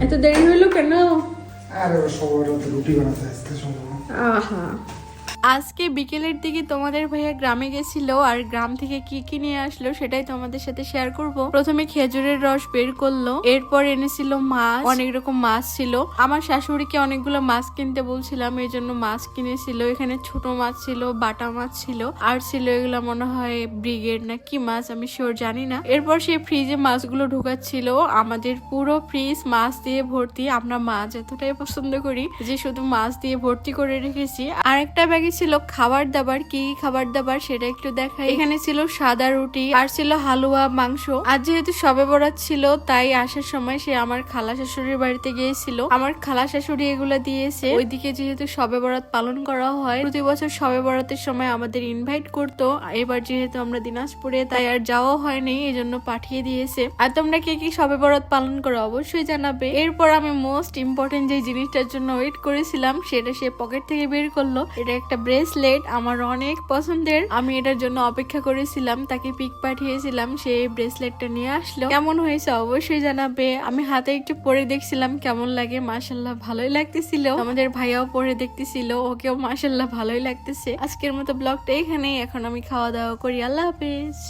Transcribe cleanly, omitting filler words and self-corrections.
এত দেরি হইলো কেন? আরে সবার রুটি বানাতে আসতে সময়। আহা, আজকে বিকেলের দিকে তোমাদের ভাইয়া গ্রামে গেছিল, আর গ্রাম থেকে কি কি নিয়ে আসলো সেটাই তোমাদের সাথে শেয়ার করব। প্রথমে খেজুরের রস বের করলো, এরপর এনেছিল মাছ, অনেক রকম মাছ ছিল। আমার শাশুড়িকে অনেকগুলো মাছ কিনতে বলছিলাম, এই জন্য মাছ কিনেছিল। এখানে ছোট মাছ ছিল, বাটা মাছ ছিল, আর ছিল এগুলো মনে হয় ব্রিগেড না কি মাছ, আমি শিওর জানি না। এরপর সে ফ্রিজে মাছগুলো ঢুকাচ্ছিল। আমাদের পুরো ফ্রিজ মাছ দিয়ে ভর্তি। আমরা মাছ এতটাই পছন্দ করি যে শুধু মাছ দিয়ে ভর্তি করে রেখেছি। আর একটা ব্যাগে ছিল খাবার দাবার। কি খাবার দাবার সেটা একটু দেখাই। এখানে ছিল সাদা রুটি, আর ছিল হালুয়া, মাংস। আর যেহেতু সবে বরাত ছিল, তাই আসার সময় সে আমার খালা শাশুড়ির বাড়িতে গিয়েছিল। আমার খালা শাশুড়ি এগুলা দিয়েছে। ওইদিকে যেহেতু সবে বরাত পালন করা হয়, প্রতি বছর সবে বরাতের সময় আমাদের ইনভাইট করতো। এবার যেহেতু আমরা দিনাজপুরে, তাই আর যাওয়া হয়নি, এই জন্য পাঠিয়ে দিয়েছে। আর তোমরা কে কি সবে বরাত পালন করো অবশ্যই জানাবে। এরপর আমি মোস্ট ইম্পর্টেন্ট যে জিনিসটার জন্য ওয়েট করেছিলাম, সেটা সে পকেট থেকে বের করলো। এটা একটা ব্রেসলেট, আমার অনেক পছন্দের। আমি এটার জন্য অপেক্ষা করেছিলাম, তাকে পিক পাঠিয়েছিলাম, সে ব্রেসলেটটা নিয়ে আসলো। কেমন হয়েছে অবশ্যই জানাবে। আমি হাতে একটু পরে দেখছিলাম কেমন লাগে। মাশাআল্লাহ ভালোই লাগতেছিল। আমাদের ভাইয়াও পরে দেখতেছিল, ওকেও মাশাআল্লাহ ভালোই লাগতেছে। আজকের মতো ব্লগটা এখানেই। এখন আমি খাওয়া দাওয়া করি। আল্লাহ হাফেজ।